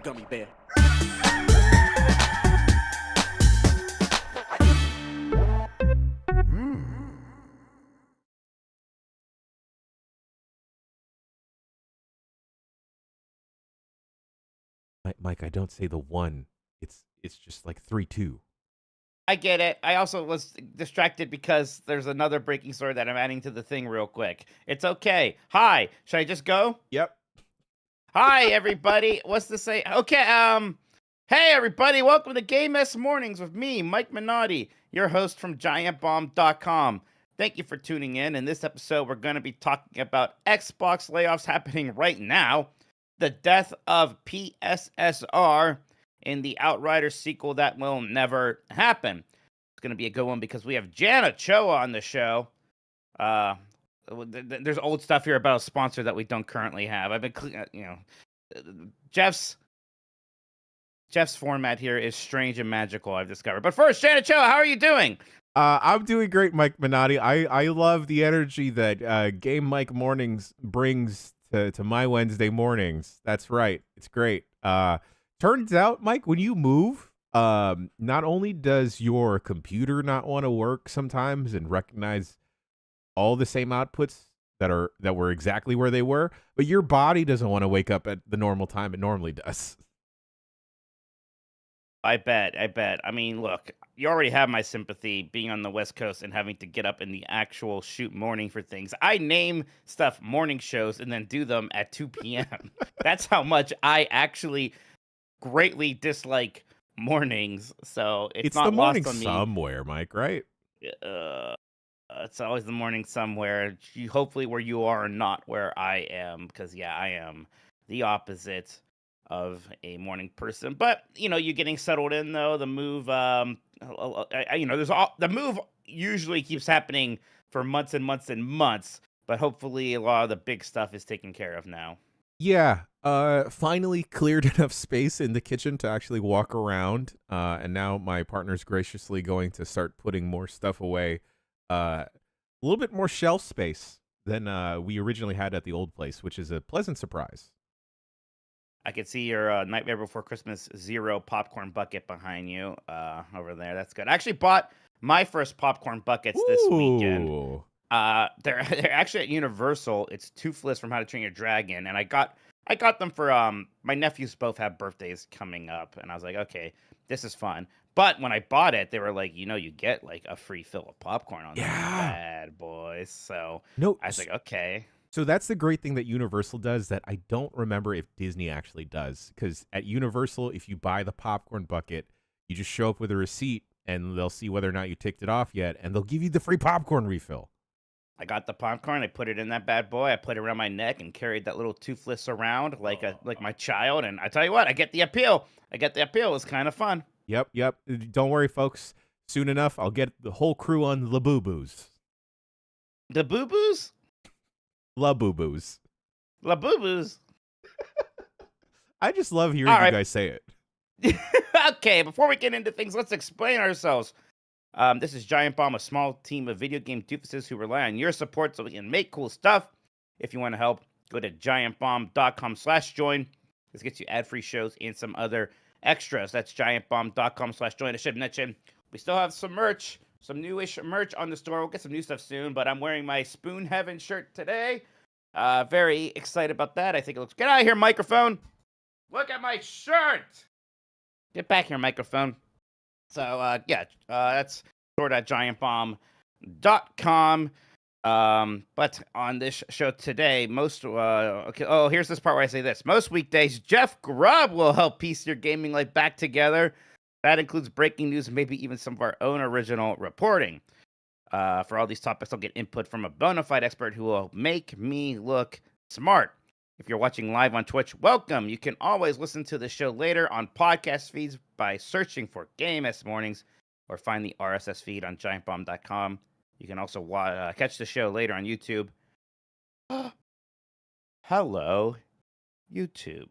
gummy bear. Mike, I don't say the one. It's just like 3-2. I get it. I also was distracted because there's another breaking story that I'm adding to the thing real quick. It's okay. Hi. Should I just go? Yep. Hi, everybody. What's to say? Okay. Hey, everybody. Welcome to Game S Mornings with me, Mike Minotti, your host from giantbomb.com. Thank you for tuning in. In this episode, we're going to be talking about Xbox layoffs happening right now, the death of PSSR, in the Outriders sequel that will never happen. It's going to be a good one because we have Jan Ochoa on the show. There's old stuff here about a sponsor that we don't currently have. I've been, Jeff's format here is strange and magical, I've discovered. But first, Jan Ochoa, how are you doing? I'm doing great, Mike Minotti. I love the energy that Game Mike Mornings brings to my Wednesday mornings. That's right. It's great. Turns out, Mike, when you move, not only does your computer not want to work sometimes and recognize all the same outputs that were exactly where they were, but your body doesn't want to wake up at the normal time it normally does. I bet. I mean, look, you already have my sympathy being on the West Coast and having to get up in the actual shoot morning for things. I name stuff morning shows and then do them at 2 p.m. That's how much I actually greatly dislike mornings. So it's not the morning lost on me. Somewhere, Mike, right? It's always the morning somewhere. Hopefully where you are and not where I am, because I am the opposite of a morning person. But you're getting settled in though. The move, the move usually keeps happening for months and months and months. But hopefully a lot of the big stuff is taken care of now. Yeah, finally cleared enough space in the kitchen to actually walk around, and now my partner's graciously going to start putting more stuff away, a little bit more shelf space than we originally had at the old place, which is a pleasant surprise. I can see your Nightmare Before Christmas Zero popcorn bucket behind you over there. That's good. I actually bought my first popcorn buckets this weekend. They're actually at Universal. It's Toothless from How to Train Your Dragon, and I got them for my nephews both have birthdays coming up, and I was like, okay, this is fun. But when I bought it, they were like, you get like a free fill of popcorn on these bad boys. So I was like, okay. So that's the great thing that Universal does that I don't remember if Disney actually does, because at Universal, if you buy the popcorn bucket, you just show up with a receipt, and they'll see whether or not you ticked it off yet, and they'll give you the free popcorn refill. I got the popcorn. I put it in that bad boy. I put it around my neck and carried that little Toothless around like my child. And I tell you what, I get the appeal. It was kind of fun. Yep. Don't worry, folks. Soon enough, I'll get the whole crew on the boo-boos. The boo-boos? La boo-boos. La boo-boos. I just love hearing you guys say it. Okay, before we get into things, let's explain ourselves. This is Giant Bomb, a small team of video game doofuses who rely on your support so we can make cool stuff. If you want to help, go to giantbomb.com/join. This gets you ad-free shows and some other extras. That's giantbomb.com/join. I should mention, we still have some merch, some newish merch on the store. We'll get some new stuff soon, but I'm wearing my Spoon Heaven shirt today. Very excited about that. I think it looks... Get out of here, microphone! Look at my shirt! Get back here, microphone. So, that's stored at giantbomb.com. But on this show today, here's this part where I say this. Most weekdays, Jeff Grubb will help piece your gaming life back together. That includes breaking news and maybe even some of our own original reporting. For all these topics, I'll get input from a bona fide expert who will make me look smart. If you're watching live on Twitch, welcome. You can always listen to the show later on podcast feeds by searching for Game S Mornings or find the RSS feed on giantbomb.com. You can also catch the show later on YouTube. Hello, YouTube.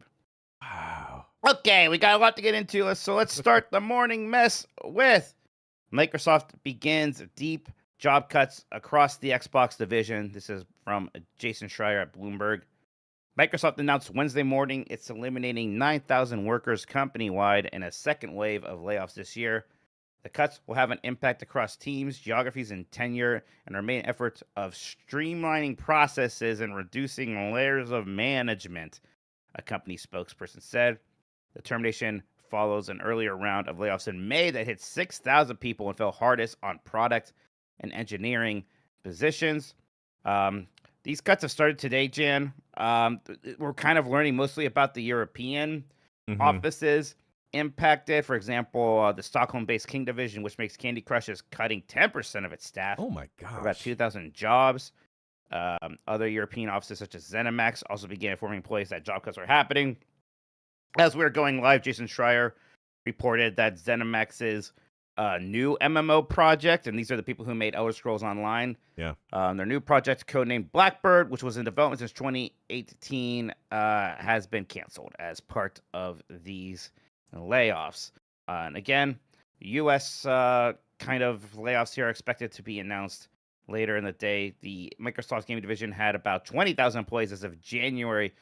Wow. Okay, we got a lot to get into, so let's start the morning mess with Microsoft begins deep job cuts across the Xbox division. This is from Jason Schreier at Bloomberg. Microsoft announced Wednesday morning it's eliminating 9,000 workers company-wide in a second wave of layoffs this year. The cuts will have an impact across teams, geographies, and tenure, and our main efforts of streamlining processes and reducing layers of management, a company spokesperson said. The termination follows an earlier round of layoffs in May that hit 6,000 people and fell hardest on product and engineering positions. Um, these cuts have started today, Jan. We're kind of learning mostly about the European Hmm. offices impacted. For example, the Stockholm-based King Division, which makes Candy Crush, is cutting 10% of its staff, Oh my about gosh. 2,000 jobs. Other European offices, such as ZeniMax, also began informing employees that job cuts are happening. As we were going live, Jason Schreier reported that ZeniMax's new MMO project, and these are the people who made Elder Scrolls Online. Yeah. Their new project, codenamed Blackbird, which was in development since 2018, has been canceled as part of these layoffs. And again, U.S. Kind of layoffs here are expected to be announced later in the day. The Microsoft Gaming Division had about 20,000 employees as of January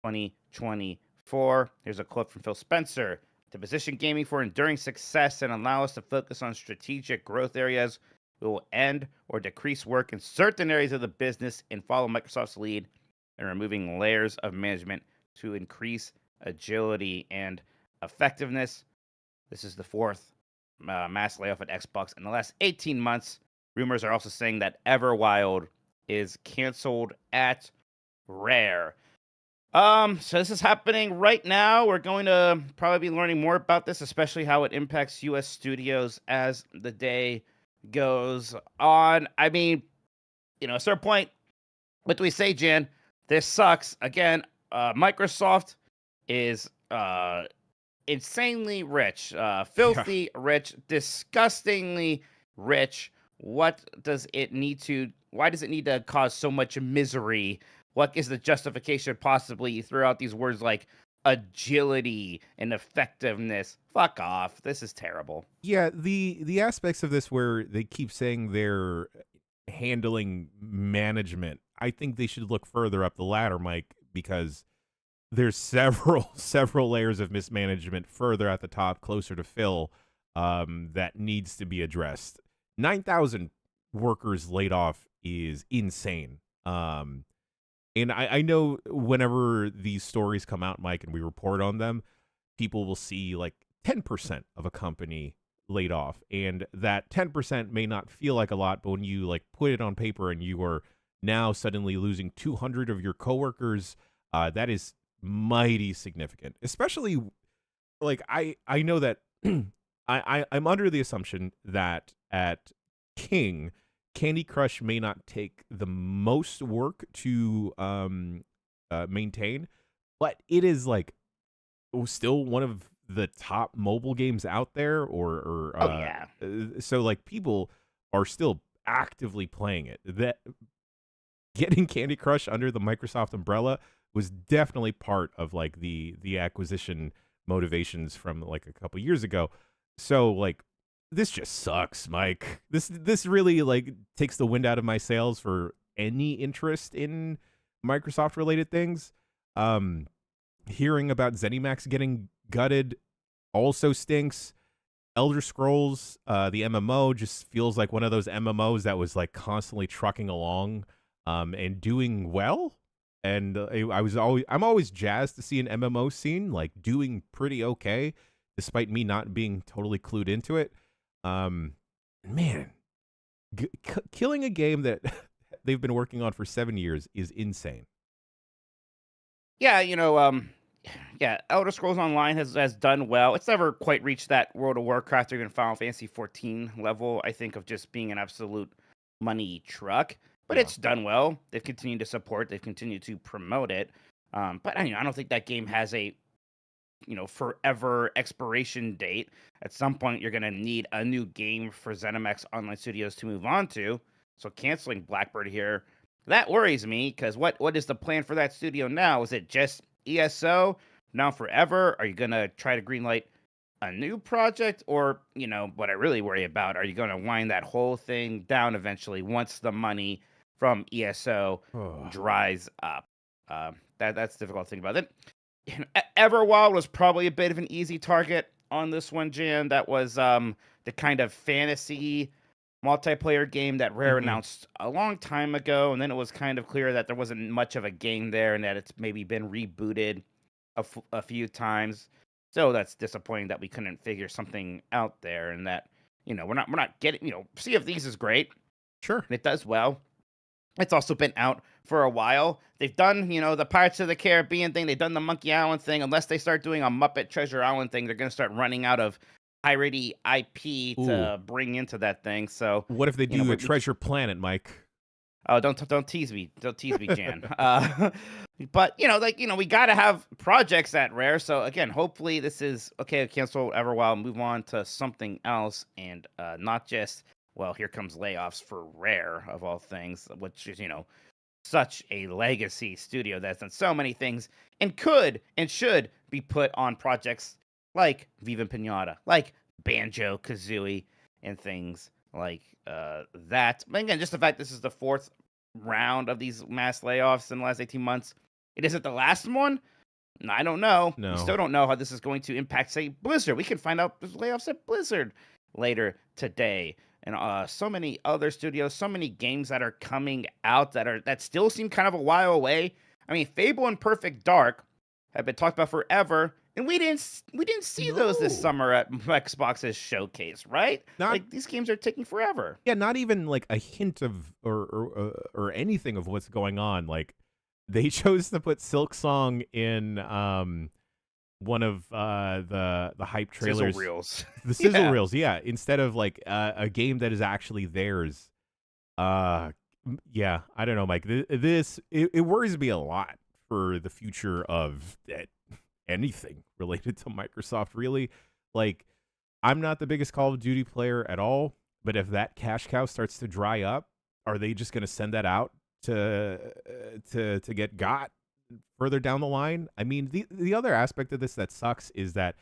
2024. Here's a quote from Phil Spencer. To position gaming for enduring success and allow us to focus on strategic growth areas, we will end or decrease work in certain areas of the business and follow Microsoft's lead in removing layers of management to increase agility and effectiveness. This is the fourth mass layoff at Xbox in the last 18 months. Rumors are also saying that Everwild is canceled at Rare. So this is happening right now. We're going to probably be learning more about this, especially how it impacts U.S. studios as the day goes on. I mean, at a certain point, what do we say, Jan? This sucks. Again, Microsoft is insanely rich, Yeah. filthy rich, disgustingly rich. What does it need to? Why does it need to cause so much misery? What is the justification possibly? You throw out these words like agility and effectiveness. Fuck off. This is terrible. Yeah, the aspects of this where they keep saying they're handling management, I think they should look further up the ladder, Mike, because there's several several layers of mismanagement further at the top, closer to Phil, that needs to be addressed. 9,000 workers laid off is insane. And I know whenever these stories come out, Mike, and we report on them, people will see like 10% of a company laid off. And that 10% may not feel like a lot, but when you like put it on paper and you are now suddenly losing 200 of your coworkers, that is mighty significant. Especially like I know that I'm under the assumption that at King, Candy Crush may not take the most work to maintain, but it is like still one of the top mobile games out there, or Oh yeah. so like people are still actively playing it. That getting Candy Crush under the Microsoft umbrella was definitely part of like the acquisition motivations from like a couple years ago. So like this just sucks, Mike. This really like takes the wind out of my sails for any interest in Microsoft related things. Hearing about ZeniMax getting gutted also stinks. Elder Scrolls, the MMO, just feels like one of those MMOs that was like constantly trucking along, and doing well. And I'm always jazzed to see an MMO scene like doing pretty okay, despite me not being totally clued into it. Man, killing a game that they've been working on for 7 years is insane. Yeah, yeah, Elder Scrolls Online has done well. It's never quite reached that World of Warcraft or even Final Fantasy 14 level, I think, of just being an absolute money truck. But Yeah. it's done well. They've continued to support. They've continued to promote it. But I don't think that game has a forever expiration date. At some point, you're gonna need a new game for ZeniMax Online Studios to move on to. So canceling Blackbird here, that worries me because what is the plan for that studio now? Is it just ESO now forever? Are you gonna try to greenlight a new project, or what I really worry about? Are you gonna wind that whole thing down eventually once the money from ESO Oh. dries up? That's the difficult thing about it. Everwild was probably a bit of an easy target on this one, Jan. That was the kind of fantasy multiplayer game that Rare Mhm. announced a long time ago, and then it was kind of clear that there wasn't much of a game there, and that it's maybe been rebooted a few times. So that's disappointing that we couldn't figure something out there, and that we're not getting Sea of Thieves is great Sure. and it does well. It's also been out for a while. They've done, the Pirates of the Caribbean thing. They've done the Monkey Island thing. Unless they start doing a Muppet Treasure Island thing, they're going to start running out of piratey IP Ooh. to bring into that thing. So, What if they do a we Treasure Planet, Mike? oh, don't tease me. Don't tease me, Jan. But we got to have projects at Rare. So again, hopefully this is okay. Cancel Everwild, move on to something else, and not just here comes Layoffs for Rare of all things, which is such a legacy studio that's done so many things and could and should be put on projects like Viva Pinata, like Banjo Kazooie, and things like that. But again, just the fact this is the fourth round of these mass layoffs in the last 18 months. It isn't the last one. I don't know. We No. still don't know how this is going to impact, say, Blizzard. We can find out there's layoffs at Blizzard later today. And so many other studios, so many games that are coming out that still seem kind of a while away. I mean, Fable and Perfect Dark have been talked about forever, and we didn't see those this No. summer at Xbox's showcase, right? Not Like these games are taking forever. Yeah, not even like a hint of or anything of what's going on. Like they chose to put Silk Song in one of the hype Sizzle trailers, reels. the sizzle Yeah. reels, yeah, instead of like a game that is actually theirs. Yeah, I don't know, Mike. It worries me a lot for the future of anything related to Microsoft. Really, like I'm not the biggest Call of Duty player at all, but if that cash cow starts to dry up, are they just going to send that out to get got further down the line? I mean, the other aspect of this that sucks is that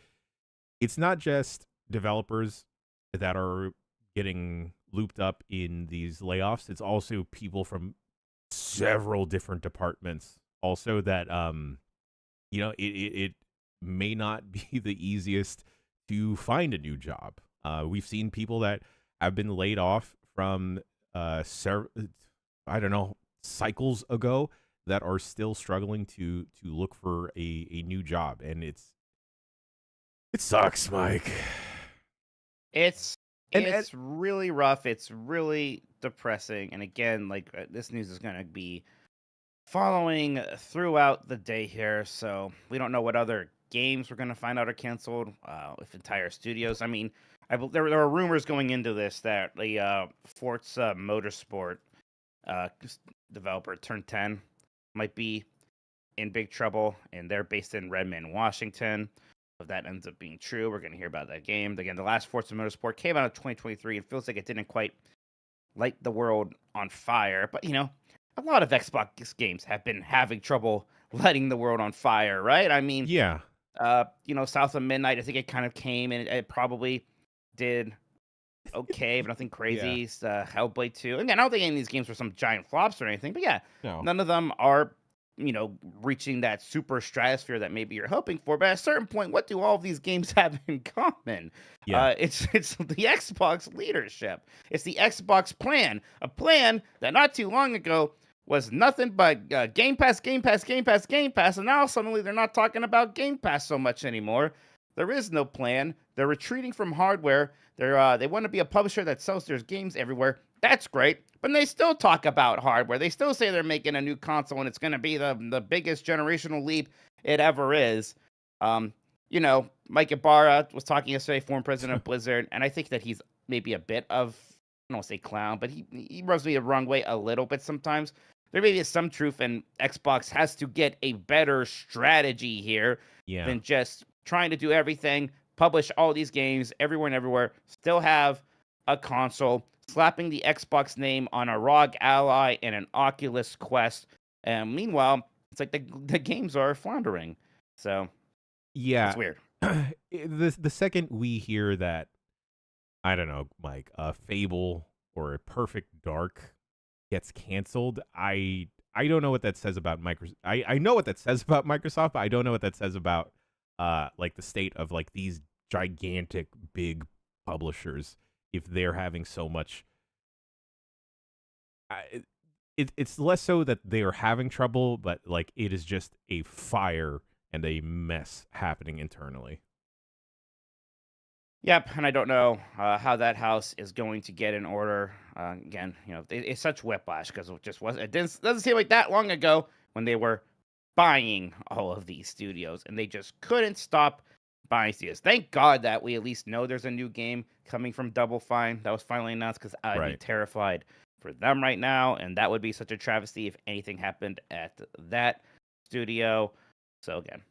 it's not just developers that are getting looped up in these layoffs. It's also people from several different departments also that it may not be the easiest to find a new job. We've seen people that have been laid off from I don't know, cycles ago that are still struggling to look for a new job, and it sucks, Mike. It's And really rough. It's really depressing. And again, like this news is going to be following throughout the day here. So we don't know what other games we're going to find out are canceled. If entire studios. I mean, there were rumors going into this that the Forza Motorsport developer Turn 10 might be in big trouble, and they're based in Redmond, Washington. If that ends up being true, we're going to hear about that game. Again, the last Forza Motorsport came out in 2023. It feels like it didn't quite light the world on fire. But, a lot of Xbox games have been having trouble lighting the world on fire, right? I mean, yeah, South of Midnight, I think it kind of came and it probably did okay, but nothing yeah, crazy. Hellblade 2. Again, I don't think any of these games were some giant flops or anything, but yeah, no, none of them are reaching that super stratosphere that maybe you're hoping for. But at a certain point, what do all of these games have in common? yeah, It's the Xbox leadership. It's the Xbox plan, a plan that not too long ago was nothing but Game Pass, Game Pass, Game Pass, Game Pass, and now suddenly they're not talking about Game Pass so much anymore. There is no plan. They're retreating from hardware. They want to be a publisher that sells their games everywhere. That's great, but they still talk about hardware. They still say they're making a new console and it's going to be the biggest generational leap it ever is. Mike Ibarra was talking yesterday, former president of Blizzard, and I think that he's maybe a bit of, I don't want to say clown, but he rubs me the wrong way a little bit sometimes. There may be some truth, and Xbox has to get a better strategy here yeah. than just trying to do everything, publish all these games everywhere and everywhere, still have a console, slapping the Xbox name on a ROG Ally and an Oculus Quest. And meanwhile, it's like the games are floundering. So, Yeah. it's weird. The second we hear that, I don't know, Mike, a Fable or a Perfect Dark gets canceled, I I don't know what that says about Microsoft. I know what that says about Microsoft, but I don't know what that says about like the state of like these gigantic big publishers if they're having so much. It's less so that they are having trouble, but like it is just a fire and a mess happening internally. Yep, and I don't know how that house is going to get in order. Again, it's such whiplash because it just wasn't. Doesn't seem like that long ago when they were buying all of these studios, and they just couldn't stop buying studios. Thank God that we at least know there's a new game coming from Double Fine that was finally announced, because I'd be Right. terrified for them right now, and that would be such a travesty if anything happened at that studio. So again,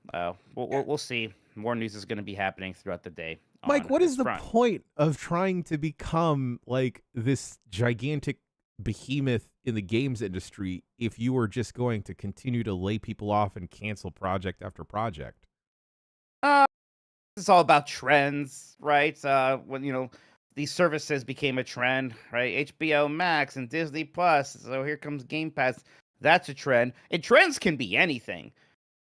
we'll see. More news is going to be happening throughout the day. Mike, On what is this the front. point of trying to become like this gigantic behemoth in the games industry if you are just going to continue to lay people off and cancel project after project? It's all about trends, right? When these services became a trend, right? HBO Max and Disney Plus. So here comes Game Pass. That's a trend. And trends can be anything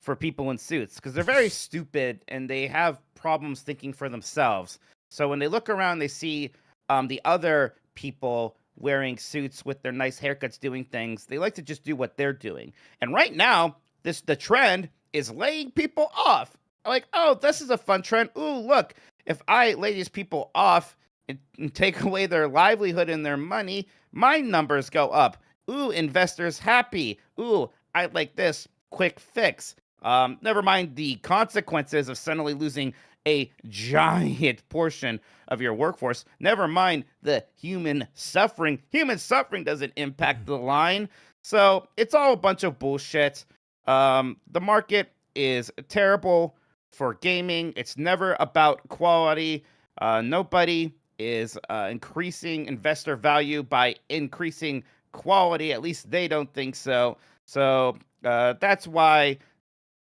for people in suits, because they're very stupid and they have problems thinking for themselves. So when they look around, they see the other people wearing suits with their nice haircuts doing things. They like to just do what they're doing. And right now, the trend is laying people off. Like, oh, this is a fun trend. Ooh, look, if I lay these people off and take away their livelihood and their money, my numbers go up. Ooh, investors happy. Ooh, I like this quick fix. Never mind the consequences of suddenly losing a giant portion of your workforce. Never mind the human suffering. Human suffering doesn't impact the line. So it's all a bunch of bullshit. The market is terrible for gaming. It's never about quality. Nobody is increasing investor value by increasing quality. At least they don't think so. So that's why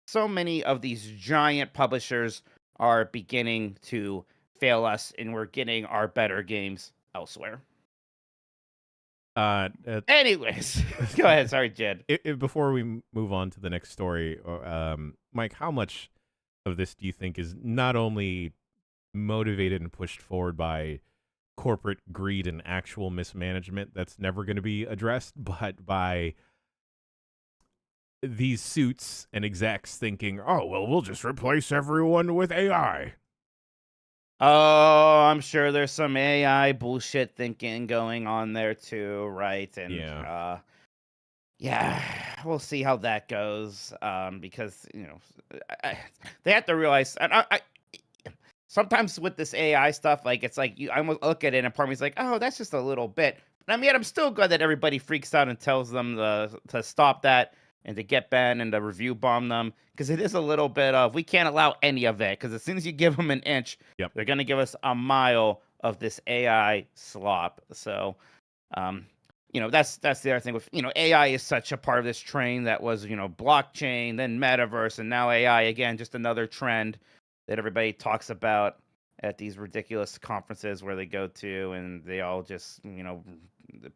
so many of these giant publishers are beginning to fail us, and we're getting our better games elsewhere. Uh, Anyways, go ahead. Sorry, Jed. Before we move on to the next story, Mike, how much of this do you think is not only motivated and pushed forward by corporate greed and actual mismanagement that's never going to be addressed, but by these suits and execs thinking, oh, well, we'll just replace everyone with AI? Oh, I'm sure there's some AI bullshit thinking going on there too, right? And Yeah. yeah, we'll see how that goes. Because they have to realize, and sometimes with this AI stuff, like it's like I almost look at it and part of me's like, oh, that's just a little bit. But I mean, I'm still glad that everybody freaks out and tells them to stop that and to get banned and to review bomb them, because it is a little bit of, we can't allow any of it, because as soon as you give them an inch, Yep. they're gonna give us a mile of this AI slop. So, that's the other thing with AI is such a part of this train that was blockchain, then metaverse, and now AI again, just another trend that everybody talks about at these ridiculous conferences where they go to, and they all just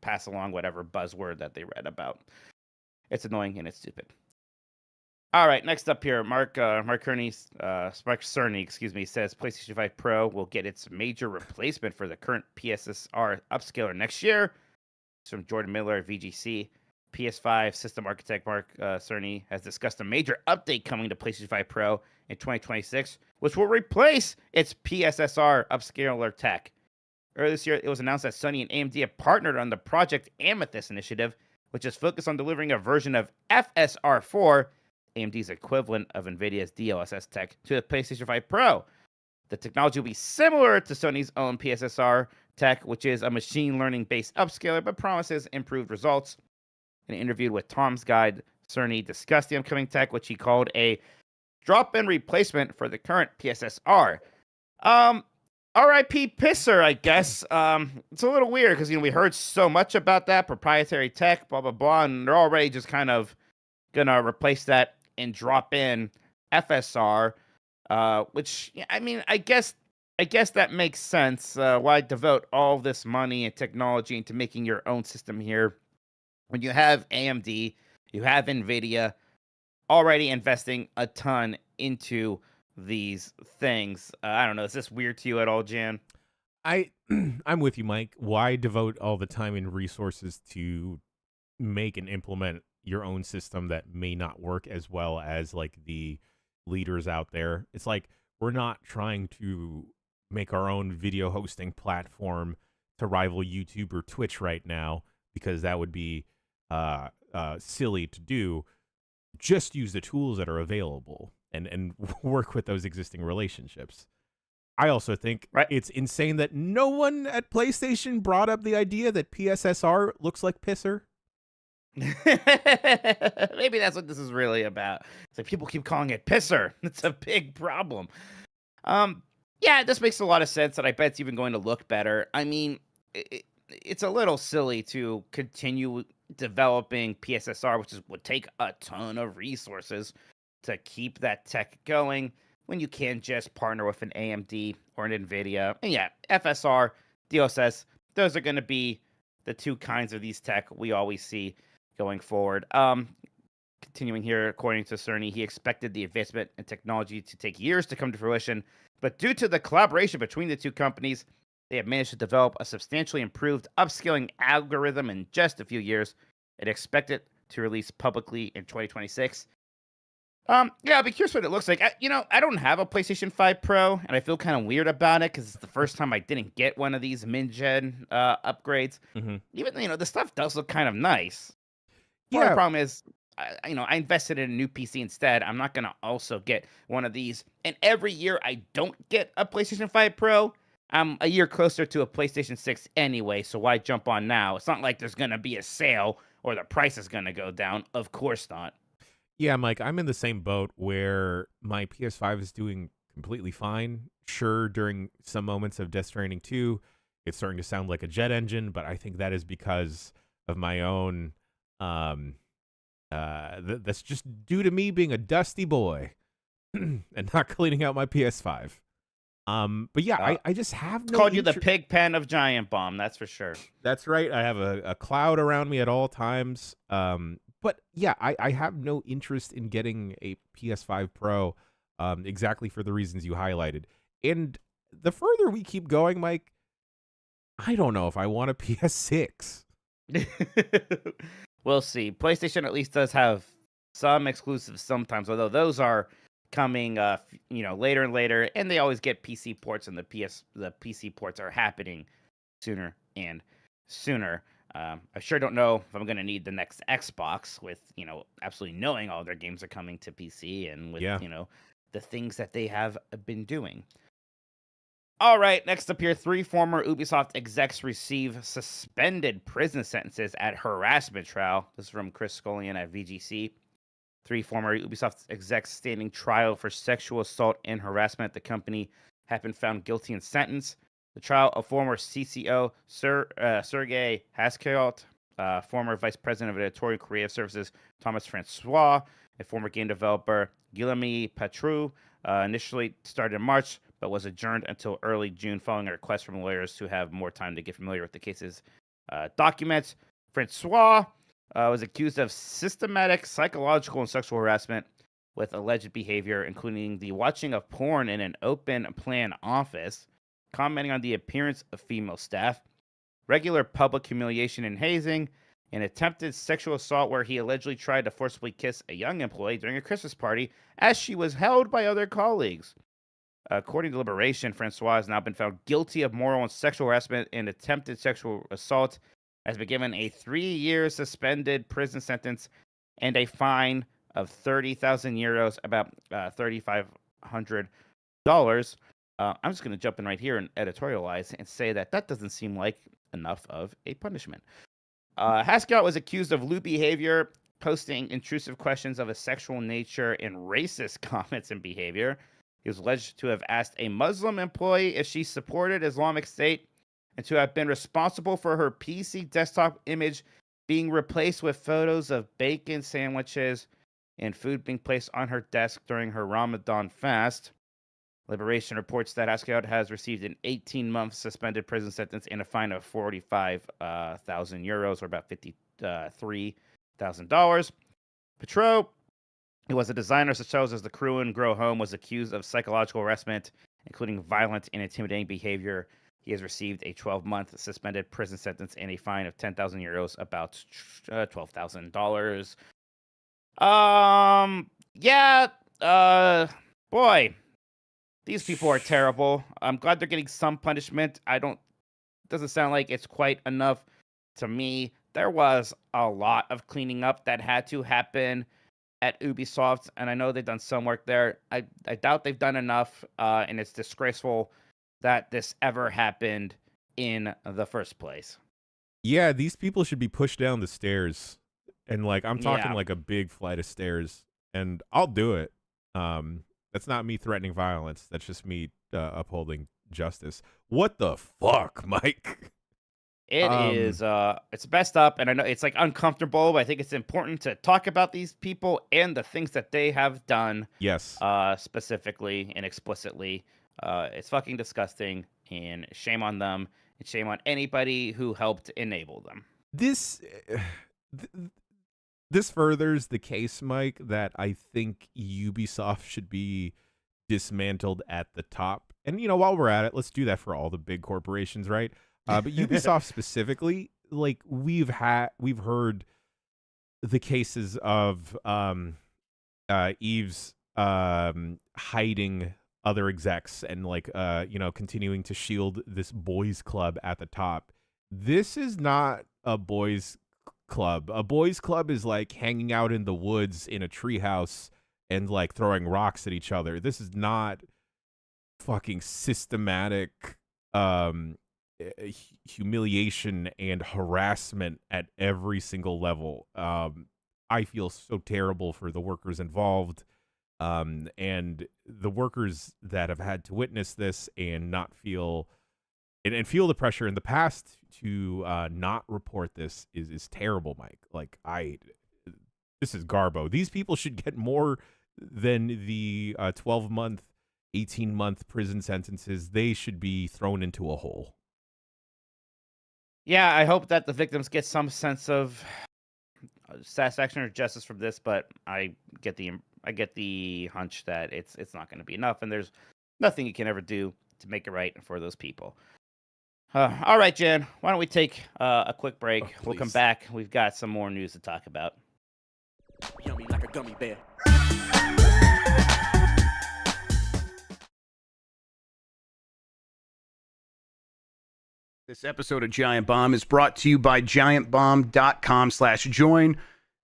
pass along whatever buzzword that they read about. It's annoying and it's stupid. All right, next up here, Mark Cerny, says PlayStation 5 Pro will get its major replacement for the current PSSR upscaler next year. It's from Jordan Miller at VGC. PS5 system architect Mark Cerny has discussed a major update coming to PlayStation 5 Pro in 2026, which will replace its PSSR upscaler tech. Earlier this year, it was announced that Sony and AMD have partnered on the Project Amethyst initiative, which is focused on delivering a version of FSR4, AMD's equivalent of NVIDIA's DLSS tech, to the PlayStation 5 Pro. The technology will be similar to Sony's own PSSR tech, which is a machine learning-based upscaler, but promises improved results. In an interview with Tom's Guide, Cerny discussed the upcoming tech, which he called a drop-in replacement for the current PSSR. R.I.P. Pisser, I guess. It's a little weird because we heard so much about that proprietary tech, blah blah blah, and they're already just kind of gonna replace that and drop in FSR, which I mean, I guess that makes sense. Why devote all this money and technology into making your own system here when you have AMD You have NVIDIA already investing a ton into these things. I don't know. Is this weird to you at all, Jan? I I'm with you, Mike. Why devote all the time and resources to make and implement your own system that may not work as well as like the leaders out there? It's like we're not trying to make our own video hosting platform to rival YouTube or Twitch right now because that would be silly to do. Just use the tools that are available and work with those existing relationships. I also think Right. it's insane that no one at PlayStation brought up the idea that PSSR looks like pisser. Maybe that's what this is really about. It's like people keep calling it pisser. It's a big problem. Um, yeah, this makes a lot of sense, and I bet it's even going to look better. I mean, it's a little silly to continue developing PSSR, which would take a ton of resources to keep that tech going when you can just partner with an AMD or an NVIDIA. And yeah, FSR, DLSS, those are going to be the two kinds of these tech we always see going forward. Continuing here, according to Cerny, he expected the advancement in technology to take years to come to fruition, but due to the collaboration between the two companies, they have managed to develop a substantially improved upscaling algorithm in just a few years and expect it to release publicly in 2026. Yeah, I'll be curious what it looks like. I don't have a PlayStation 5 Pro, and I feel kind of weird about it because it's the first time I didn't get one of these min-gen upgrades. Mm-hmm. Even, the stuff does look kind of nice. Part of the Yeah, problem is, I invested in a new PC instead. I'm not going to also get one of these. And every year I don't get a PlayStation 5 Pro, I'm a year closer to a PlayStation 6 anyway, so why jump on now? It's not like there's going to be a sale or the price is going to go down. Of course not. yeah, Mike, I'm in the same boat where my PS5 is doing completely fine. Sure, during some moments of Death Stranding 2, it's starting to sound like a jet engine, but I think that is because of my own that's just due to me being a dusty boy and not cleaning out my PS5. But yeah, Uh, I just have it's no called you the interest. pig pen of Giant Bomb, that's for sure. That's right. I have a cloud around me at all times. But yeah, I have no interest in getting a PS5 Pro, exactly for the reasons you highlighted. And the further we keep going, Mike, I don't know if I want a PS6. We'll see. PlayStation at least does have some exclusives sometimes, although those are coming later and later, and they always get PC ports, and the PC ports are happening sooner and sooner. I sure don't know if I'm going to need the next Xbox with, absolutely knowing all their games are coming to PC and with, Yeah. the things that they have been doing. All right, next up here, 3 former Ubisoft execs receive suspended prison sentences at harassment trial. This is from Chris Scullion at VGC. 3 former Ubisoft execs standing trial for sexual assault and harassment at the company have been found guilty and sentenced. The trial of former CCO Sergei Haskayot, former Vice President of Editorial Creative Services Thomas Francois, and former game developer Guilherme Patru, initially started in March, but was adjourned until early June following a request from lawyers to have more time to get familiar with the case's documents. Francois was accused of systematic psychological and sexual harassment with alleged behavior, including the watching of porn in an open plan office, commenting on the appearance of female staff, regular public humiliation and hazing, and attempted sexual assault where he allegedly tried to forcibly kiss a young employee during a Christmas party as she was held by other colleagues. According to Liberation, Francois has now been found guilty of moral and sexual harassment and attempted sexual assault, has been given a 3-year suspended prison sentence and a fine of 30,000 euros, about $3,500. I'm just going to jump in right here and editorialize and say that doesn't seem like enough of a punishment. Haskell was accused of lewd behavior, posting intrusive questions of a sexual nature and racist comments and behavior. He was alleged to have asked a Muslim employee if she supported Islamic State and to have been responsible for her PC desktop image being replaced with photos of bacon sandwiches and food being placed on her desk during her Ramadan fast. Liberation reports that Haskell has received an 18-month suspended prison sentence and a fine of 45,000 euros, or about $53,000. Petro, who was a designer such as the crew and Grow Home, was accused of psychological harassment, including violent and intimidating behavior. He has received a 12-month suspended prison sentence and a fine of 10,000 euros, about $12,000. Yeah, boy, these people are terrible. I'm glad they're getting some punishment. Doesn't sound like it's quite enough to me. There was a lot of cleaning up that had to happen at Ubisoft, and I know they've done some work there. I doubt they've done enough, and it's disgraceful that this ever happened in the first place. Yeah, these people should be pushed down the stairs. And like I'm talking Yeah. like a big flight of stairs, and I'll do it. That's not me threatening violence. That's just me upholding justice. What the fuck, Mike? It is it's messed up, and I know it's like uncomfortable, but I think it's important to talk about these people and the things that they have done. Yes. Specifically and explicitly. It's fucking disgusting, and shame on them, and shame on anybody who helped enable them. This this furthers the case, Mike, that I think Ubisoft should be dismantled at the top. And while we're at it, let's do that for all the big corporations, right? But Ubisoft specifically, like we've heard the cases of Eve's hiding other execs and like continuing to shield this boys club at the top. This is not a boys club. A boys club is like hanging out in the woods in a treehouse and like throwing rocks at each other. This is not fucking systematic humiliation and harassment at every single level. I feel so terrible for the workers involved, and the workers that have had to witness this and not feel and feel the pressure in the past to not report this is terrible, Mike. Like this is garbo. These people should get more than the 12-month, 18-month prison sentences. They should be thrown into a hole. Yeah, I hope that the victims get some sense of satisfaction or justice from this, but I get the hunch that it's not going to be enough, and there's nothing you can ever do to make it right for those people. All right, Jan, why don't we take a quick break? We'll come back. We've got some more news to talk about. Yummy like a gummy bear. This episode of Giant Bomb is brought to you by giantbomb.com/join.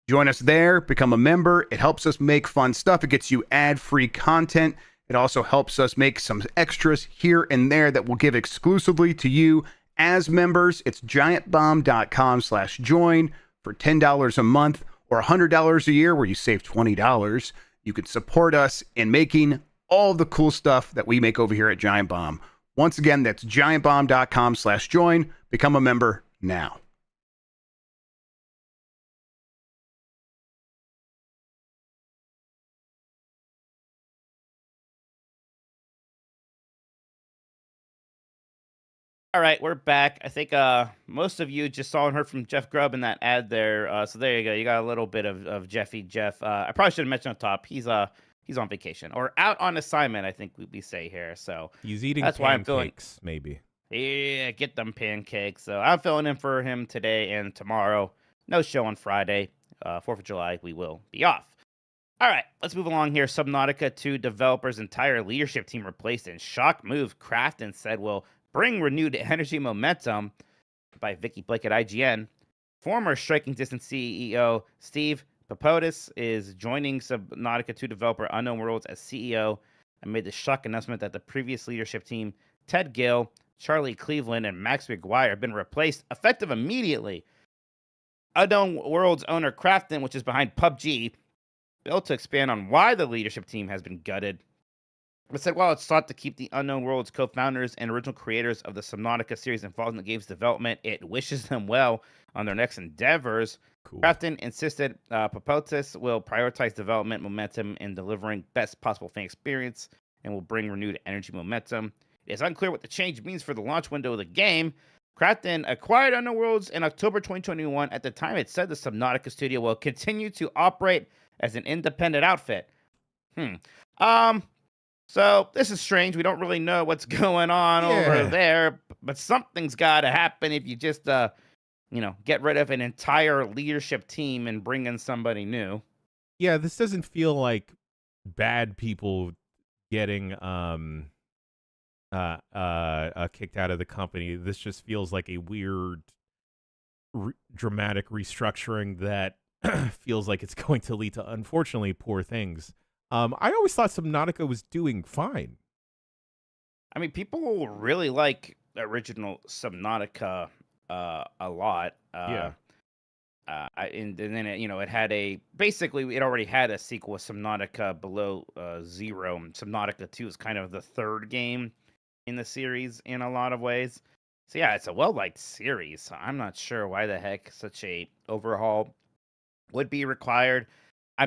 Join us there, become a member. It helps us make fun stuff. It gets you ad-free content. It also helps us make some extras here and there that we'll give exclusively to you as members. It's giantbomb.com/join for $10 a month or $100 a year, where you save $20. You can support us in making all the cool stuff that we make over here at Giant Bomb. Once again, that's giantbomb.com/join. Become a member now. All right, we're back. I think most of you just saw and heard from Jeff Grubb in that ad there. So there you go. You got a little bit of Jeff. I probably should have mentioned on top. He's on vacation or out on assignment, I think we say here. So he's eating that's pancakes, why I'm feeling maybe. Yeah, get them pancakes. So I'm filling in for him today and tomorrow. No show on Friday. 4th of July, we will be off. All right, let's move along here. Subnautica 2 developers' entire leadership team replaced in shock move. Crafton said will bring renewed energy momentum, by Vicky Blake at IGN. Former Striking Distance CEO Steve Papotis is joining Subnautica 2 developer Unknown Worlds as CEO amid the shock announcement that the previous leadership team, Ted Gill, Charlie Cleveland, and Max McGuire, have been replaced effective immediately. Unknown Worlds owner Crafton, which is behind PUBG, built to expand on why the leadership team has been gutted. It said while it's sought to keep the Unknown Worlds co-founders and original creators of the Subnautica series involved in the game's development, it wishes them well on their next endeavors. Cool. Crafton insisted Papotis will prioritize development momentum in delivering best possible fan experience and will bring renewed energy momentum. It is unclear what the change means for the launch window of the game. Crafton acquired Unknown Worlds in October 2021. At the time, it said the Subnautica studio will continue to operate as an independent outfit. Um, so this is strange. We don't really know what's going on over Yeah. there, but something's got to happen if you just, get rid of an entire leadership team and bring in somebody new. Yeah, this doesn't feel like bad people getting kicked out of the company. This just feels like a weird dramatic restructuring that feels like it's going to lead to, unfortunately, poor things. I always thought Subnautica was doing fine. I mean, people really like the original Subnautica a lot. Yeah. And then it had it already had a sequel, Subnautica Below Zero. Subnautica 2 is kind of the third game in the series in a lot of ways. So yeah, it's a well-liked series. So I'm not sure why the heck such a overhaul would be required. I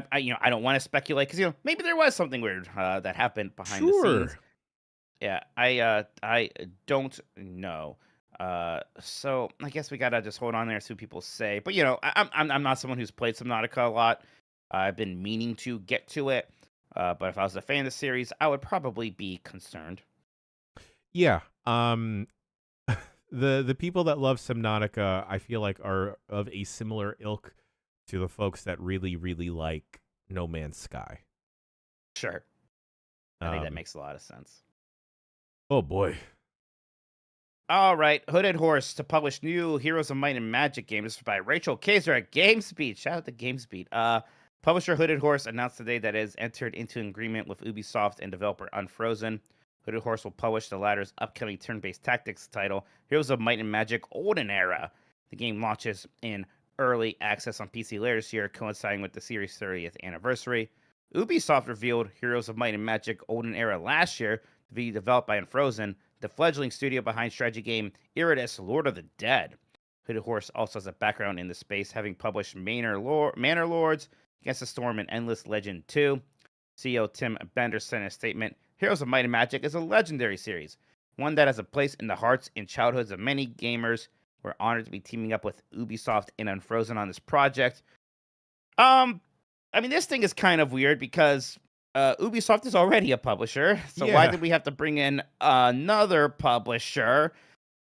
don't want to speculate because maybe there was something weird that happened behind the scenes. Sure. Yeah, I don't know. So I guess we gotta just hold on there, see what people say. But I'm not someone who's played Subnautica a lot. I've been meaning to get to it. But if I was a fan of the series, I would probably be concerned. Yeah. The people that love Subnautica, I feel like, are of a similar ilk to the folks that really, really like No Man's Sky. Sure. I think that Um, makes a lot of sense. oh boy. All right, Hooded Horse to publish new Heroes of Might and Magic game. This is by Rachel Kaiser at GameSpeed. Shout out to GameSpeed. Publisher Hooded Horse announced today that it has entered into an agreement with Ubisoft and developer Unfrozen. Hooded Horse will publish the latter's upcoming turn-based tactics title, Heroes of Might and Magic Olden Era. The game launches in early access on PC later this year, coinciding with the series' 30th anniversary. Ubisoft revealed Heroes of Might and Magic Olden Era last year to be developed by Unfrozen, the fledgling studio behind strategy game Iridis Lord of the Dead. Hooded Horse also has a background in the space, having published Manor Lords, Against the Storm, and Endless Legend 2. CEO Tim Bender sent a statement, Heroes of Might and Magic is a legendary series, one that has a place in the hearts and childhoods of many gamers. We're honored to be teaming up with Ubisoft and Unfrozen on this project. This thing is kind of weird because Ubisoft is already a publisher, so why Yeah. did we have to bring in another publisher?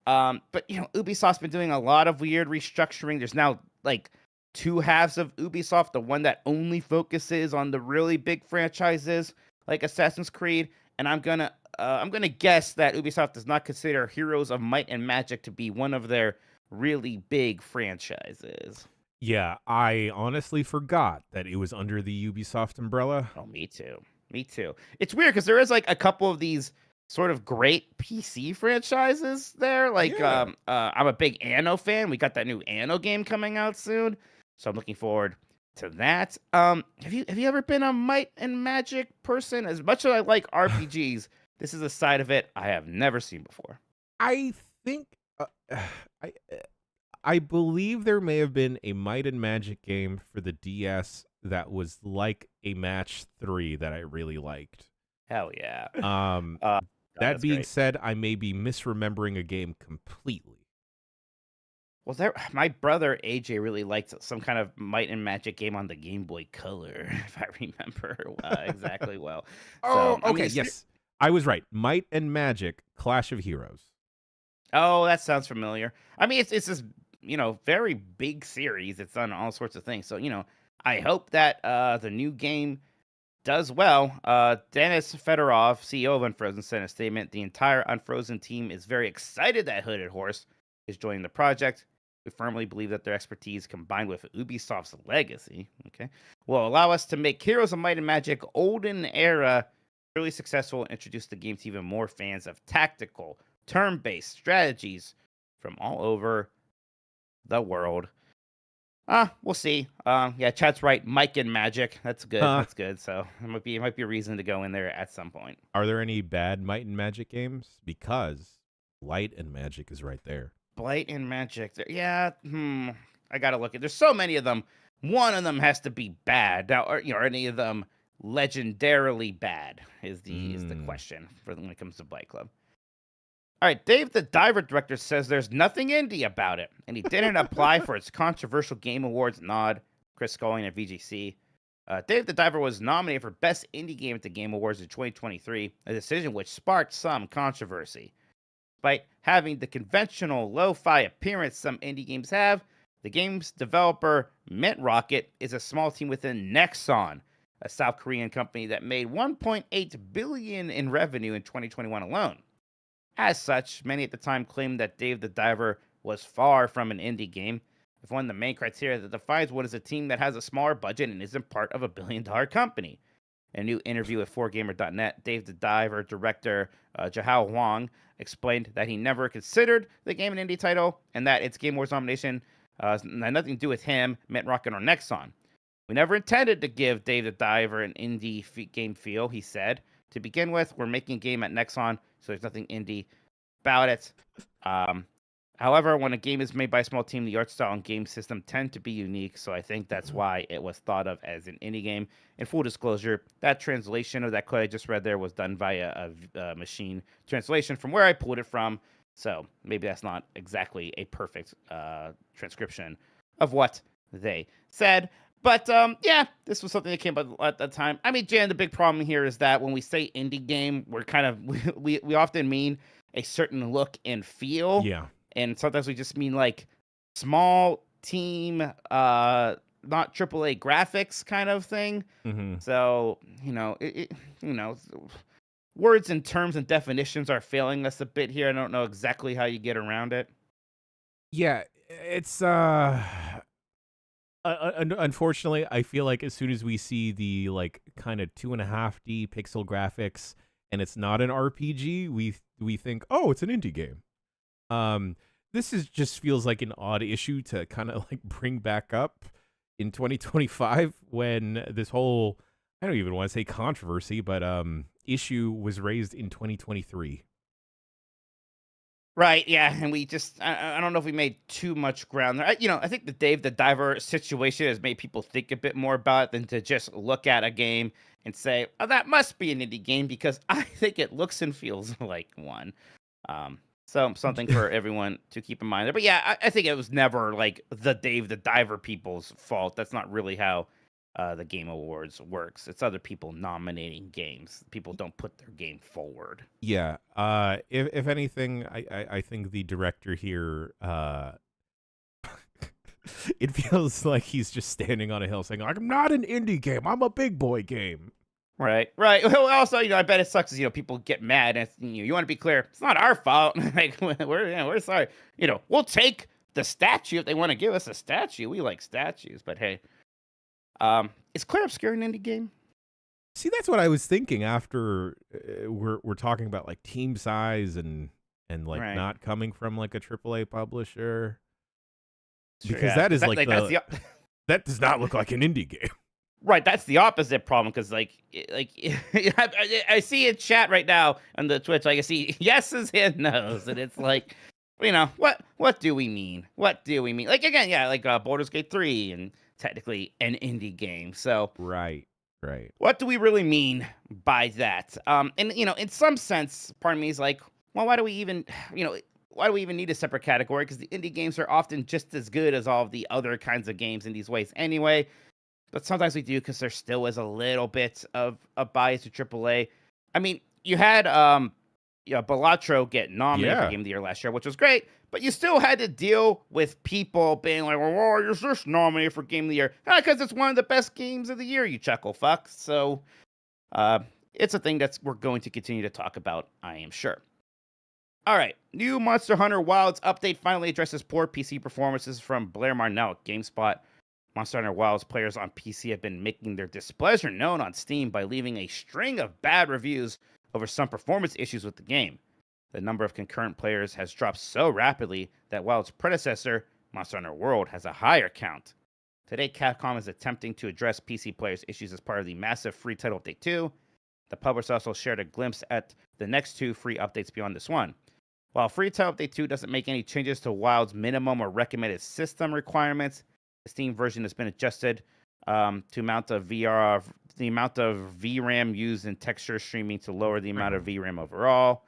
But Ubisoft's been doing a lot of weird restructuring. There's now like two halves of Ubisoft, the one that only focuses on the really big franchises like Assassin's Creed, and I'm gonna guess that Ubisoft does not consider Heroes of Might and Magic to be one of their really big franchises. Yeah, I honestly forgot that it was under the Ubisoft umbrella. Oh, me too. Me too. It's weird because there is like a couple of these sort of great PC franchises there. Like, Yeah. I'm a big Anno fan. We got that new Anno game coming out soon, so I'm looking forward to that. Have you ever been a Might and Magic person? As much as I like RPGs, this is a side of it I have never seen before. I think I I believe there may have been a Might and Magic game for the DS that was like a Match 3 that I really liked. Hell yeah. Um, Uh, that that's being great. said, I may be misremembering a game completely. Well, my brother AJ really liked some kind of Might and Magic game on the Game Boy Color, if I remember exactly well. Oh, So, okay, yes. I was right. Might and Magic Clash of Heroes. Oh, that sounds familiar. It's this very big series. It's done all sorts of things. So I hope that the new game does well. Dennis Fedorov, CEO of Unfrozen, sent a statement. The entire Unfrozen team is very excited that Hooded Horse is joining the project. We firmly believe that their expertise, combined with Ubisoft's legacy, will allow us to make Heroes of Might and Magic Olden Era really successful and introduce the game to even more fans of tactical, turn-based strategies from all over the world. We'll see. Yeah, chat's right. Mike and Magic. That's good. Huh. That's good. So it might be a reason to go in there at some point. Are there any bad Might and Magic games? Because Light and Magic is right there. Blight and Magic. Yeah. I gotta look at. There's so many of them. One of them has to be bad. Now, are any of them legendarily bad? Is the question for when it comes to Blight Club. All right, Dave the Diver director says there's nothing indie about it, and he didn't apply for its controversial Game Awards nod. Chris Scullion at VGC. Dave the Diver was nominated for Best Indie Game at the Game Awards in 2023, a decision which sparked some controversy. Despite having the conventional lo-fi appearance some indie games have, the game's developer, Mint Rocket, is a small team within Nexon, a South Korean company that made $1.8 billion in revenue in 2021 alone. As such, many at the time claimed that Dave the Diver was far from an indie game, with one of the main criteria that defines what is a team that has a smaller budget and isn't part of a billion-dollar company. In a new interview with 4Gamer.net, Dave the Diver director Jahao Wang explained that he never considered the game an indie title and that its Game Awards nomination had nothing to do with him, Mint Rocket, or Nexon. We never intended to give Dave the Diver an indie game feel, he said. To begin with, we're making a game at Nexon, so there's nothing indie about it. However, when a game is made by a small team, the art style and game system tend to be unique, so I think that's why it was thought of as an indie game. In full disclosure, that translation of that code I just read there was done via a machine translation from where I pulled it from, so maybe that's not exactly a perfect transcription of what they said. But yeah, this was something that came up at the time. I mean, Jan, the big problem here is that when we say indie game, we're kind of we often mean a certain look and feel. Yeah. And sometimes we just mean like small team, not AAA graphics kind of thing. Mm-hmm. So words and terms and definitions are failing us a bit here. I don't know exactly how you get around it. Yeah, it's unfortunately, I feel like as soon as we see the like kind of 2.5D pixel graphics and it's not an RPG, we think, oh, it's an indie game. This just feels like an odd issue to kind of like bring back up in 2025 when this whole, I don't even want to say controversy, but issue was raised in 2023. Right, yeah, and we just, I don't know if we made too much ground there. I think the Dave the Diver situation has made people think a bit more about it than to just look at a game and say, oh, that must be an indie game, because I think it looks and feels like one. So something for everyone to keep in mind there. But yeah, I think it was never like the Dave the Diver people's fault. That's not really how the Game Awards works. It's other people nominating games. People don't put their game forward. Yeah. If anything, I think the director here, it feels like he's just standing on a hill saying, I'm not an indie game. I'm a big boy game. Right. Well, also, I bet it sucks. People get mad, and you want to be clear. It's not our fault. Like we're sorry. We'll take the statue if they want to give us a statue. We like statues, but hey, is Claire Obscure an indie game? See, that's what I was thinking after we're talking about like team size and like Right. not coming from like a AAA publisher, Sure, because yeah. that is That- like that's that does not look like an indie game. Right, that's the opposite problem, because I see in chat right now on the Twitch, I see yeses and nos, and it's like, what do we mean? What do we mean? Like, again, yeah, like Baldur's Gate 3, and technically an indie game. So Right. what do we really mean by that? And in some sense, part of me is like, well, why do we even need a separate category? Because the indie games are often just as good as all of the other kinds of games in these ways anyway. But sometimes we do, because there still is a little bit of a bias to AAA. I mean, you had Balatro get nominated for Game of the Year last year, which was great, but you still had to deal with people being like, well, why is this nominated for Game of the Year? Because it's one of the best games of the year, you chuckle fuck. So it's a thing we're going to continue to talk about, I am sure. All right, new Monster Hunter Wilds update finally addresses poor PC performances from Blair Marnell at GameSpot. Monster Hunter Wilds players on PC have been making their displeasure known on Steam by leaving a string of bad reviews over some performance issues with the game. The number of concurrent players has dropped so rapidly that Wilds' predecessor, Monster Hunter World, has a higher count. Today, Capcom is attempting to address PC players' issues as part of the massive free title update 2. The publisher also shared a glimpse at the next 2 free updates beyond this one. While free title update 2 doesn't make any changes to Wilds' minimum or recommended system requirements, the Steam version has been adjusted to amount of VRAM used in texture streaming to lower the amount of VRAM overall.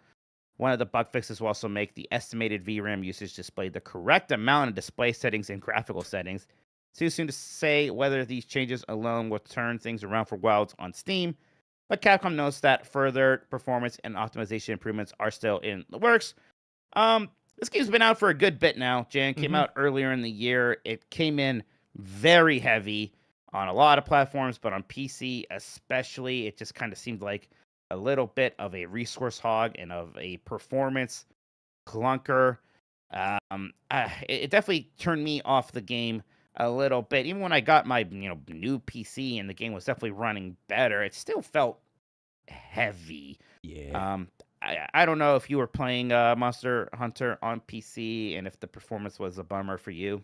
One of the bug fixes will also make the estimated VRAM usage display the correct amount of display settings and graphical settings. Too soon to say whether these changes alone will turn things around for Wilds on Steam, but Capcom notes that further performance and optimization improvements are still in the works. This game's been out for a good bit now. Jan came out earlier in the year. It came in very heavy on a lot of platforms, but on PC especially, it just kind of seemed like a little bit of a resource hog and of a performance clunker. It definitely turned me off the game a little bit. Even when I got my new PC and the game was definitely running better, it still felt heavy. Yeah. I don't know if you were playing Monster Hunter on PC and if the performance was a bummer for you.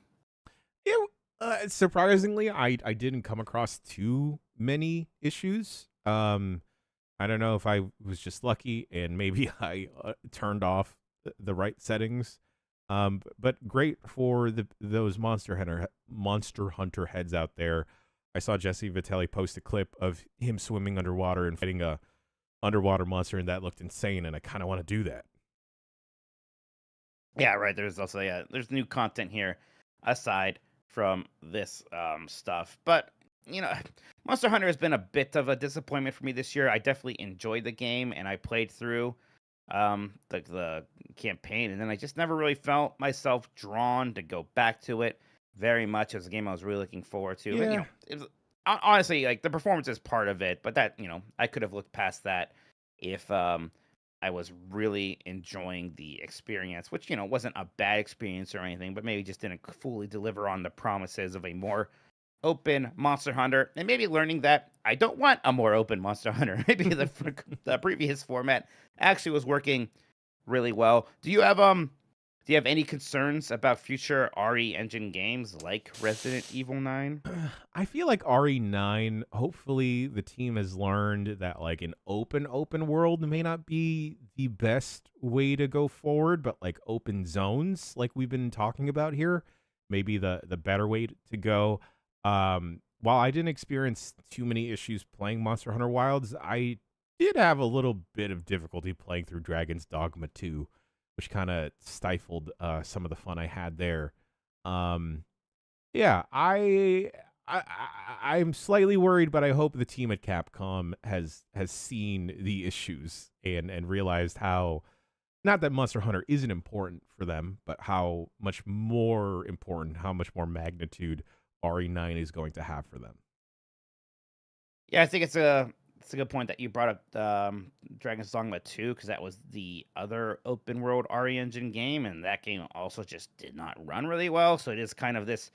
Yeah, surprisingly, I didn't come across too many issues. I don't know if I was just lucky and maybe I turned off the right settings. But great for those Monster Hunter heads out there. I saw Jesse Vitelli post a clip of him swimming underwater and fighting a underwater monster, and that looked insane, and I kind of want to do that. Yeah, right. There's also there's new content here aside from this stuff. But Monster Hunter has been a bit of a disappointment for me this year. I definitely enjoyed the game and I played through the campaign, and then I just never really felt myself drawn to go back to it very much. It was a game I was really looking forward to. Yeah. But, it was, honestly, like the performance is part of it, but that I could have looked past that if I was really enjoying the experience, which wasn't a bad experience or anything, but maybe just didn't fully deliver on the promises of a more open Monster Hunter, and maybe learning that I don't want a more open Monster Hunter. Maybe the previous format actually was working really well. Do you have any concerns about future RE Engine games like Resident Evil 9? I feel like RE9, hopefully the team has learned that like an open world may not be the best way to go forward, but like open zones like we've been talking about here, maybe the better way to go. While I didn't experience too many issues playing Monster Hunter Wilds, I did have a little bit of difficulty playing through Dragon's Dogma 2, which kind of stifled some of the fun I had there. Yeah, I'm slightly worried, but I hope the team at Capcom has seen the issues and realized how, not that Monster Hunter isn't important for them, but how much more important, how much more magnitude RE9 is going to have for them. Yeah, I think it's a good point that you brought up Dragon's Dogma 2, because that was the other open world RE Engine game, and that game also just did not run really well. So it is kind of this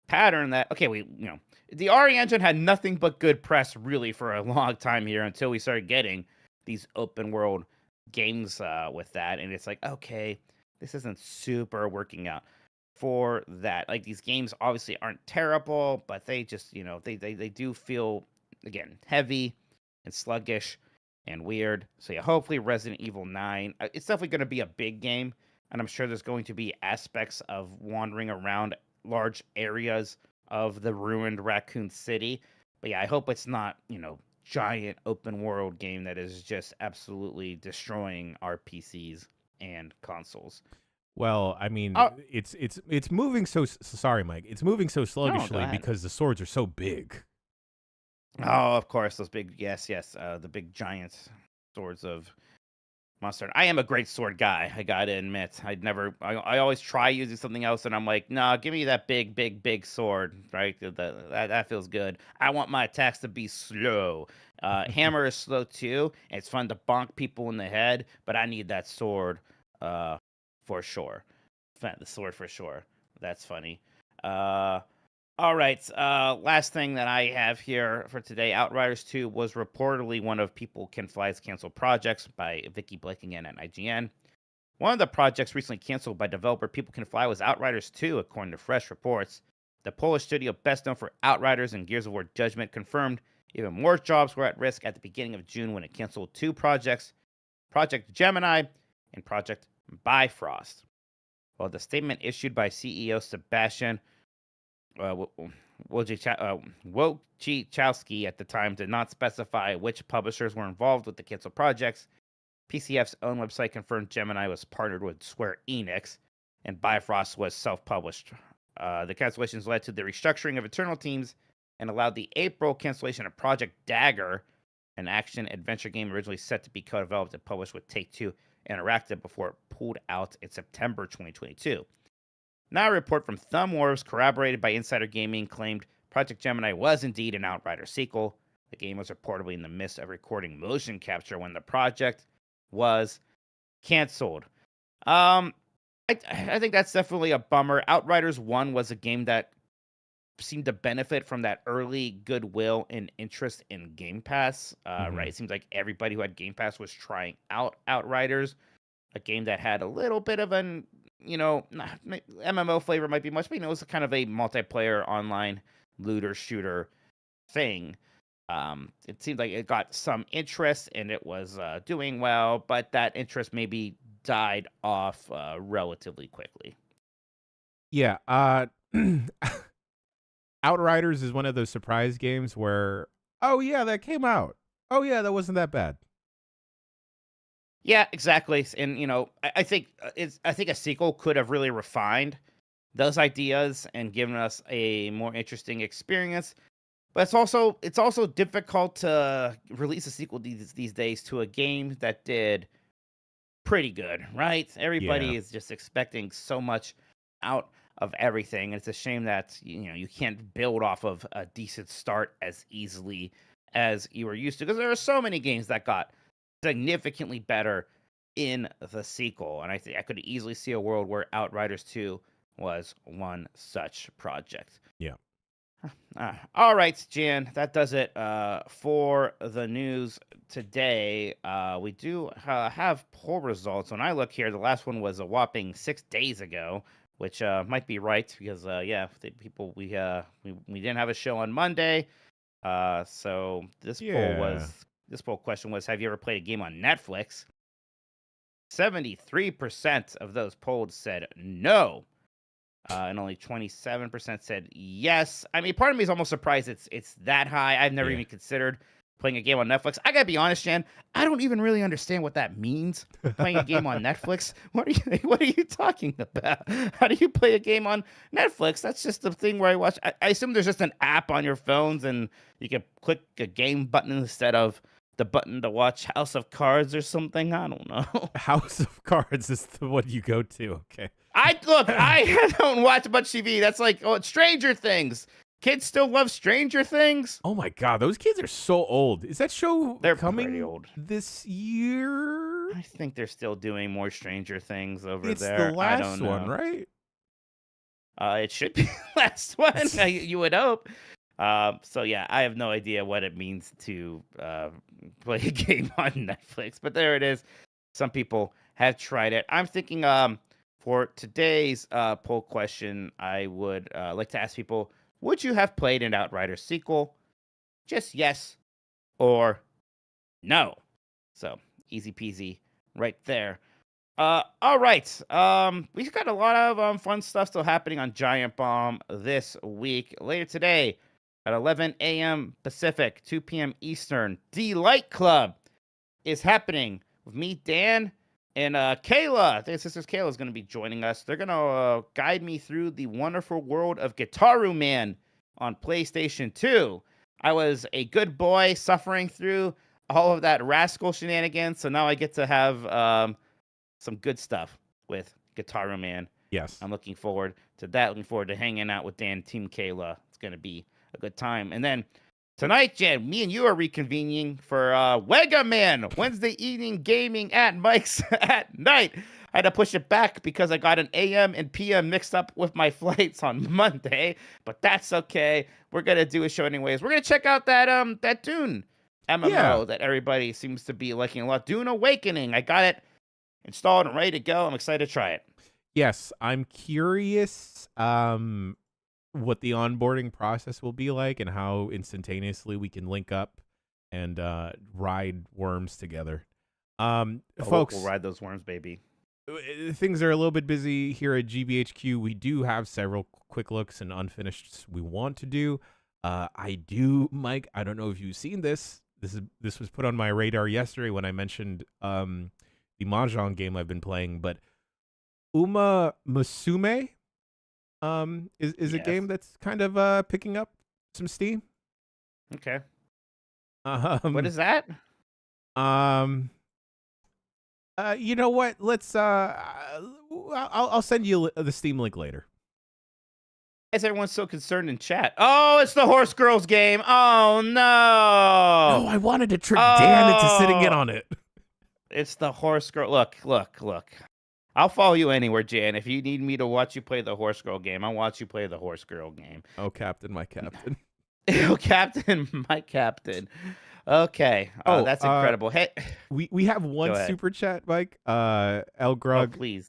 pattern that, okay, the RE Engine had nothing but good press really for a long time here until we started getting these open world games with that, and it's like, okay, this isn't super working out for that. Like, these games obviously aren't terrible, but they just they do feel, again, heavy and sluggish and weird. So yeah, hopefully Resident Evil 9, it's definitely going to be a big game, and I'm sure there's going to be aspects of wandering around large areas of the ruined Raccoon City. But yeah, I hope it's not giant open world game that is just absolutely destroying our PCs and consoles. Well, I mean, it's moving sorry, Mike. It's moving so sluggishly because the swords are so big. Oh, of course, those big, yes, the big giant swords of Monster. I am a great sword guy, I gotta admit. I always try using something else, and I'm like, nah, give me that big sword, right? That feels good. I want my attacks to be slow. Hammer is slow too. And it's fun to bonk people in the head, but I need that sword, for sure. The sword for sure. That's funny. All right. Last thing that I have here for today, Outriders 2 was reportedly one of People Can Fly's canceled projects by Vicky Blake again at IGN. One of the projects recently canceled by developer People Can Fly was Outriders 2, according to fresh reports. The Polish studio, best known for Outriders and Gears of War Judgment, confirmed even more jobs were at risk at the beginning of June when it canceled two projects, Project Gemini and Project Bifrost. Well, the statement issued by CEO Sebastian Wojciechowski at the time did not specify which publishers were involved with the canceled projects. PCF's own website confirmed Gemini was partnered with Square Enix, and Bifrost was self-published The cancellations led to the restructuring of internal teams and allowed the April cancellation of Project Dagger, an action-adventure game originally set to be co-developed and published with Take-Two Interactive before it pulled out in September 2022. Now a report from Thumbwars, corroborated by Insider Gaming, claimed Project Gemini was indeed an Outriders sequel. The game was reportedly in the midst of recording motion capture when the project was canceled. I think that's definitely a bummer. Outriders 1 was a game that seemed to benefit from that early goodwill and interest in Game Pass. Right? It seems like everybody who had Game Pass was trying out Outriders, a game that had a little bit of an, MMO flavor might be much, but it was kind of a multiplayer online looter shooter thing. It seemed like it got some interest and it was doing well, but that interest maybe died off relatively quickly. Yeah. Outriders is one of those surprise games where, oh yeah, that came out. Oh yeah, that wasn't that bad. Yeah, exactly. And I think a sequel could have really refined those ideas and given us a more interesting experience. But it's also difficult to release a sequel these days to a game that did pretty good, right? Everybody is just expecting so much out of everything. It's a shame that you can't build off of a decent start as easily as you were used to, because there are so many games that got significantly better in the sequel. And I think I could easily see a world where Outriders 2 was one such project. Yeah. All right, Jan, that does it for the news today. We do have poll results. When I look here, the last one was a whopping 6 days ago, which might be right because we didn't have a show on Monday. So this poll question was, have you ever played a game on Netflix? 73% of those polled said no. And only 27% said yes. I mean, part of me is almost surprised it's that high. I've never even considered playing a game on Netflix. I gotta be honest, Jan, I don't even really understand what that means, playing a game on Netflix. What are you talking about? How do you play a game on Netflix? That's just the thing where I watch. I assume there's just an app on your phones and you can click a game button instead of the button to watch House of Cards or something. I don't know. House of Cards is the one you go to. Okay. I don't watch much TV. That's like Stranger Things. Kids still love Stranger Things. Oh my God, those kids are so old. Is that show coming pretty old this year? I think they're still doing more Stranger Things over it's there. It's the last I don't know. one, right? It should be the last one. You would hope. So yeah, I have no idea what it means to play a game on Netflix, but there it is. Some people have tried it. I'm thinking for today's poll question, I would like to ask people, would you have played an Outriders sequel? Just yes or no. So easy peasy right there. All right. We've got a lot of fun stuff still happening on Giant Bomb this week. Later today at 11 a.m. Pacific, 2 p.m. Eastern, Delight Club is happening with me, Dan, and Kayla. Their sisters Kayla is going to be joining us. They're going to guide me through the wonderful world of Guitaru Man on PlayStation 2. I was a good boy suffering through all of that rascal shenanigans, so now I get to have some good stuff with Guitaru Man. Yes. I'm looking forward to that. Looking forward to hanging out with Dan, Team Kayla. It's going to be a good time. And then tonight, Jen, me and you are reconvening for Wega Man, Wednesday evening gaming at Mike's at night. I had to push it back because I got an AM and PM mixed up with my flights on Monday, but that's okay. We're going to do a show anyways. We're going to check out that Dune MMO that everybody seems to be liking a lot. Dune Awakening. I got it installed and ready to go. I'm excited to try it. Yes, I'm curious what the onboarding process will be like and how instantaneously we can link up and ride worms together. Folks, we'll ride those worms, baby. Things are a little bit busy here at GBHQ. We do have several quick looks and unfinished we want to do. Mike, I don't know if you've seen this. This was put on my radar yesterday when I mentioned the Mahjong game I've been playing, but Uma Musume is a Yes. game that's kind of picking up some steam. Okay. Um, What is that? You know what? Let's I'll send you the Steam link later. Why is everyone so concerned in chat? Oh, it's the Horse Girls game. Oh no. No, I wanted to trick Dan into sitting in Oh. on it. It's the Horse Girl. Look. I'll follow you anywhere, Jan. If you need me to watch you play the Horse Girl game, I'll watch you play the Horse Girl game. Oh, Captain, my Captain. Oh, Captain, my Captain. Okay. Oh, that's incredible. Hey, We have one Go ahead. super chat, Mike. El oh, Grug. please.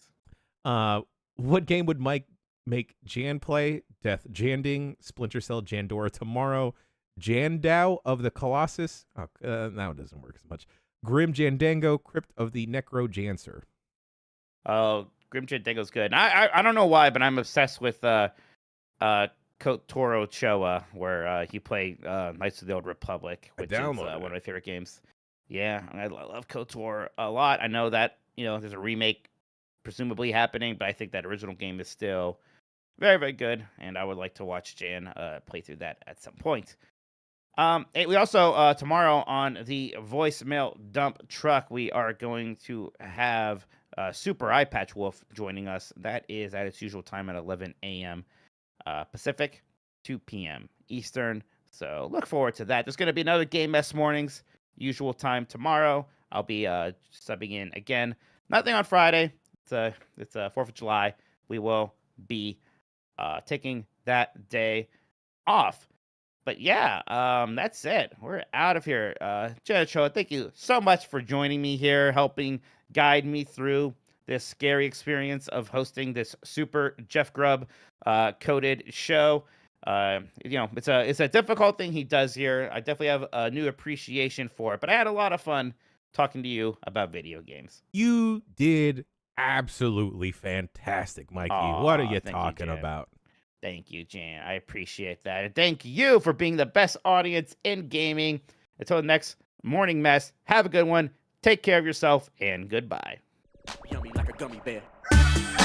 What game would Mike make Jan play? Death Janding, Splinter Cell, Jandora tomorrow, Jandao of the Colossus. Oh, now it doesn't work as much. Grim Jandango, Crypt of the Necro Jancer. Oh, Grim Dango's good. I don't know why, but I'm obsessed with Kotaro Choa, where he played Knights of the Old Republic, which is one of my favorite games. Yeah, I love KOTOR a lot. I know that there's a remake presumably happening, but I think that original game is still very, very good, and I would like to watch Jan play through that at some point. We also tomorrow on the voicemail dump truck, we are going to have Super Eye Patch Wolf joining us. That is at its usual time at 11 a.m. Pacific, 2 p.m. Eastern. So look forward to that. There's going to be another Game Mess Mornings, usual time tomorrow. I'll be subbing in again. Nothing on Friday. It's 4th of July. We will be taking that day off. But yeah, that's it. We're out of here. Jan Ochoa, thank you so much for joining me here, helping guide me through this scary experience of hosting this super Jeff Grubb coded show. It's a difficult thing he does here. I definitely have a new appreciation for it, but I had a lot of fun talking to you about video games. You did absolutely fantastic, Mikey. What are you talking about? Thank you, Jan. I appreciate that. And thank you for being the best audience in gaming. Until the next morning mess, have a good one. Take care of yourself, and goodbye. Yummy like a gummy bear.